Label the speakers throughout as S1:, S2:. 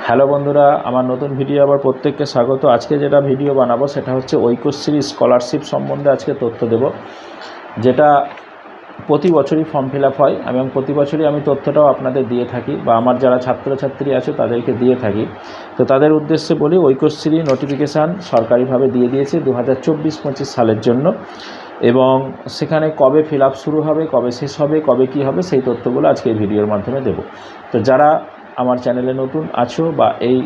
S1: Hello বন্ধুরা, আমার নতুন ভিডিও আবার প্রত্যেককে স্বাগত। আজকে যেটা ভিডিও বানাবো সেটা হচ্ছে ঐক্যশ্রী স্কলারশিপ সম্বন্ধে আজকে তথ্য দেব, যেটা প্রতি বছরই ফর্ম ফিল আপ হয় এবং প্রতি বছরই আমি তথ্যটাও আপনাদের দিয়ে থাকি বা আমার যারা ছাত্রছাত্রী আছে তাদেরকে দিয়ে থাকি। তো তাদের উদ্দেশ্যে বলি, ঐক্যশ্রী নোটিফিকেশান সরকারিভাবে দিয়ে দিয়েছে 2024-25 সালের জন্য, এবং সেখানে কবে ফিল আপ শুরু হবে, কবে শেষ হবে, কবে কী হবে, সেই তথ্যগুলো আজকে এই ভিডিওর মাধ্যমে দেব। তো যারা আমার চ্যানেলে নতুন আছো বা এই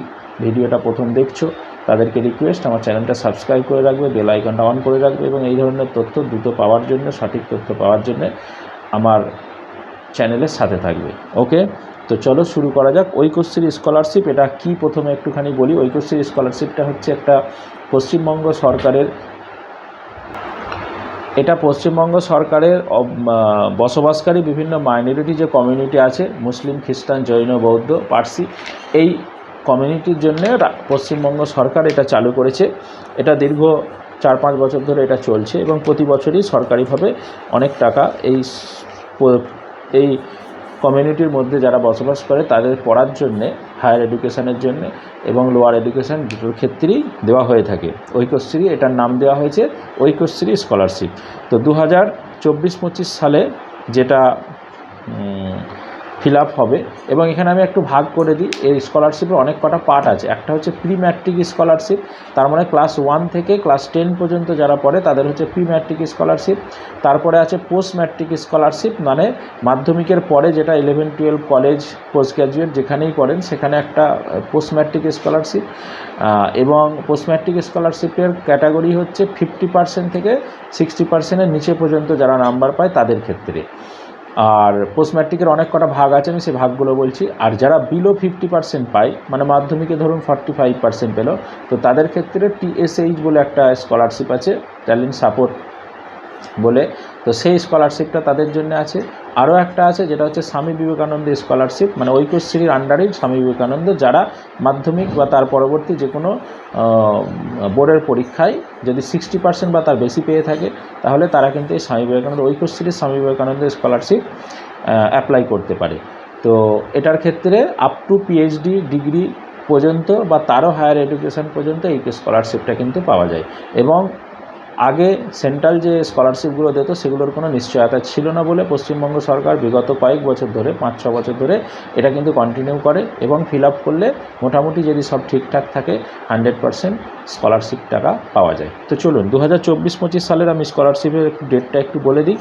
S1: ভিডিওটা প্রথম দেখছো, তাদেরকে রিকোয়েস্ট আমার চ্যানেলটা সাবস্ক্রাইব করে রাখবে, বেল আইকনটা অন করে রাখবে এবং এই ধরনের তথ্য দ্রুত পাওয়ার জন্য, সঠিক তথ্য পাওয়ার জন্য আমার চ্যানেলের সাথে থাকবে। ওকে, তো চলো শুরু করা যাক। ঐক্যশ্রী স্কলারশিপ এটা কি, প্রথমে একটুখানি বলি। ঐক্যশ্রী স্কলারশিপটা হচ্ছে একটা পশ্চিমবঙ্গ সরকারের, এটা পশ্চিমবঙ্গ সরকারের বসবাসকারী বিভিন্ন মাইনরিটি যে কমিউনিটি আছে, মুসলিম, খ্রিস্টান, জৈন, বৌদ্ধ, পার্সি, এই কমিউনিটির জন্য পশ্চিমবঙ্গ সরকার এটা চালু করেছে। এটা দীর্ঘ 4-5 বছর ধরে এটা চলছে এবং প্রতি বছরই সরকারিভাবে অনেক টাকা এই কমিউনিটির মধ্যে যারা বসবাস করে তাদের পড়ার জন্যে, হায়ার এডুকেশনের জন্য এবং লোয়ার এডুকেশন দুটোর ক্ষেত্রেই দেওয়া হয়ে থাকে। ঐক্যশ্রী এটার নাম দেওয়া হয়েছে ঐক্যশ্রী স্কলারশিপ। তো 2024-25 সালে যেটা ফিল আপ হবে, এবং এখানে আমি একটু ভাগ করে দিই। এই স্কলারশিপের অনেক কটা পার্ট আছে। একটা হচ্ছে প্রি ম্যাট্রিক স্কলারশিপ, তার মানে ক্লাস 1 থেকে ক্লাস 10 পর্যন্ত যারা পড়ে তাদের হচ্ছে প্রি ম্যাট্রিক স্কলারশিপ। তারপরে আছে পোস্ট ম্যাট্রিক স্কলারশিপ, মানে মাধ্যমিকের পরে যেটা 11-12 কলেজ, পোস্ট গ্র্যাজুয়েট যেখানেই পড়েন সেখানে একটা পোস্ট ম্যাট্রিক স্কলারশিপ। এবং পোস্ট ম্যাট্রিক স্কলারশিপের ক্যাটাগরি হচ্ছে 50% থেকে 60%-এর নিচে পর্যন্ত যারা নাম্বার পায় তাদের ক্ষেত্রে। আর পোস্ট ম্যাট্রিকের অনেক কটা ভাগ আছে, আমি সেই ভাগগুলো বলছি। আর যারা বিলো 50% পায়, মানে মাধ্যমিকে ধরুন 45% পেল, তো তাদের ক্ষেত্রে TSH বলে একটা স্কলারশিপ আছে, ট্যালেন্ট সাপোর্ট বলে, তো সেই স্কলারশিপটা তাদের জন্য আছে। আরও একটা আছে যেটা হচ্ছে স্বামী বিবেকানন্দ স্কলারশিপ, মানে ঐক্যশ্রীর আন্ডারেই স্বামী বিবেকানন্দ যারা মাধ্যমিক বা তার পরবর্তী যে কোনো বোর্ডের পরীক্ষায় যদি 60% বা তার বেশি পেয়ে থাকে, তাহলে তারা কিন্তু এই স্বামী বিবেকানন্দ, ঐক্যশ্রীর স্বামী বিবেকানন্দ স্কলারশিপ অ্যাপ্লাই করতে পারে। তো এটার ক্ষেত্রে আপ টু PhD ডিগ্রি পর্যন্ত বা তারও হায়ার এডুকেশন পর্যন্ত এই স্কলারশিপটা কিন্তু পাওয়া যায়। এবং আগে সেন্ট্রাল যে স্কলারশিপগুলো দিত সেগুলোর কোনো নিশ্চয়তা ছিল না বলে পশ্চিমবঙ্গ সরকার বিগত কয়েক বছর ধরে, 5-6 বছর ধরে এটা কিন্তু কন্টিনিউ করে এবং ফিল আপ করলে মোটামুটি যদি সব ঠিকঠাক থাকে 100% স্কলারশিপ টাকা পাওয়া যায়। তো চলুন 2024-25 সালের আমি স্কলারশিপের ডেটটা একটু বলে দিই,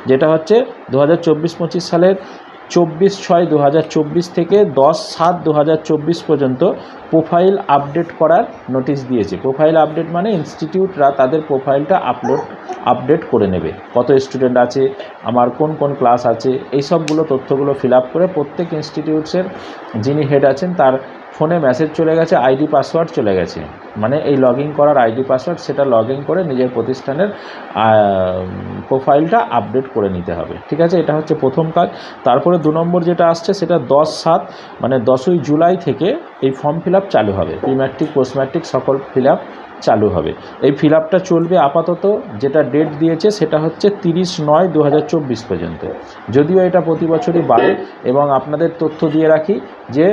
S1: যেটা হচ্ছে 2024-25 সালের 24/6/2024 থেকে 10/7/2024 পর্যন্ত প্রোফাইল আপডেট করার নোটিশ দিয়েছে। প্রোফাইল আপডেট মানে ইনস্টিটিউটরা তাদের প্রোফাইলটা আপডেট করে নেবে, কত স্টুডেন্ট আছে, আমার কোন কোন ক্লাস আছে, এই সবগুলো তথ্যগুলো ফিল আপ করে প্রত্যেক ইনস্টিটিউটসের যিনি হেড আছেন তার ফোনে মেসেজ চলে গেছে, আইডি পাসওয়ার্ড চলে গেছে, মানে এই লগ ইন করার আইডি পাসওয়ার্ড, সেটা লগ ইন করে নিজের প্রতিষ্ঠানের প্রোফাইলটা আপডেট করে নিতে হবে। ঠিক আছে, এটা হচ্ছে প্রথম কাজ। তারপরে 2 নম্বর যেটা আসছে সেটা 10/7 মানে 10ই জুলাই থেকে এই ফর্ম ফিল আপ চালু হবে। প্রি ম্যাট্রিক, পোস্ট ম্যাট্রিক সকল ফিল আপ চালু হবে। এই ফিল আপটা চলবে আপাতত, যেটা ডেট দিয়েছে সেটা হচ্ছে 30/9/2024 পর্যন্ত। যদিও এটা প্রতি বছরই বাড়ে, এবং আপনাদের তথ্য দিয়ে রাখি যে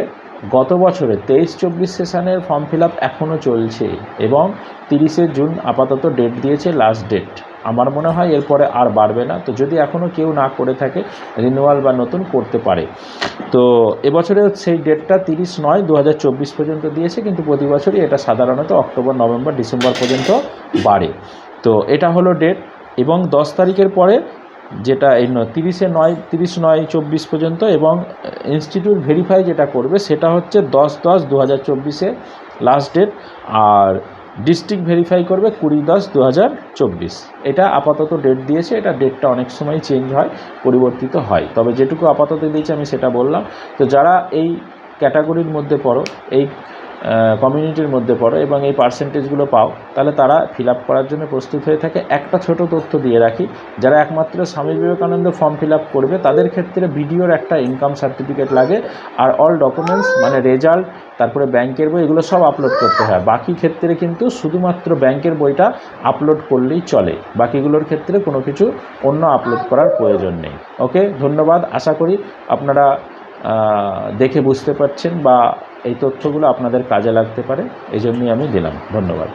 S1: গত বছরে 23-24 সেশনের ফর্ম ফিল আপ এখনও চলছে এবং 30শে জুন আপাতত ডেট দিয়েছে, লাস্ট ডেট। আমার মনে হয় এরপরে আর বাড়বে না। তো যদি এখনও কেউ না করে থাকে, রিনিউয়াল বা নতুন করতে পারে। তো এবছরে সেই ডেটটা 30/9/2024 পর্যন্ত দিয়েছে, কিন্তু প্রতি বছরই এটা সাধারণত অক্টোবর, নভেম্বর, ডিসেম্বর পর্যন্ত বাড়ে। তো এটা হলো ডেট। এবং 10 তারিখের পরে যেটা এই 30/9/24 পর্যন্ত, এবং ইনস্টিটিউট ভেরিফাই যেটা করবে সেটা হচ্ছে 10/10/2024 লাস্ট ডেট, আর ডিস্ট্রিক্ট ভেরিফাই করবে 20/10/2024। এটা আপাতত ডেট দিয়েছে। এটা ডেটটা অনেক সময় চেঞ্জ হয়, পরিবর্তিত হয়, তবে যেটুকু আপাতত দিয়েছে আমি সেটা বললাম। তো যারা এই ক্যাটাগরির মধ্যে পড়ো, এই কমিউনিটির মধ্যে পড়ো এবং এই পার্সেন্টেজগুলো পাও, তাহলে তারা ফিল আপ করার জন্য প্রস্তুত হয়ে থাকে। একটা ছোট তথ্য দিয়ে রাখি, যারা একমাত্র Swami Vivekananda form fill up করবে তাদের ক্ষেত্রে বিডিওর একটা ইনকাম সার্টিফিকেট লাগে, আর অল ডকুমেন্টস মানে রেজাল্ট, তারপরে ব্যাংকের বই, এগুলো সব আপলোড করতে হয়। বাকি ক্ষেত্রে কিন্তু শুধুমাত্র ব্যাংকের বইটা আপলোড করলেই চলে, বাকিগুলোর ক্ষেত্রে কোনো কিছু অন্য আপলোড করার প্রয়োজন নেই। ওকে, ধন্যবাদ। আশা করি আপনারা দেখে বুঝতে পারছেন বা এই তথ্যগুলো আপনাদের কাজে লাগতে পারে, এই জন্যই আমি দিলাম। ধন্যবাদ।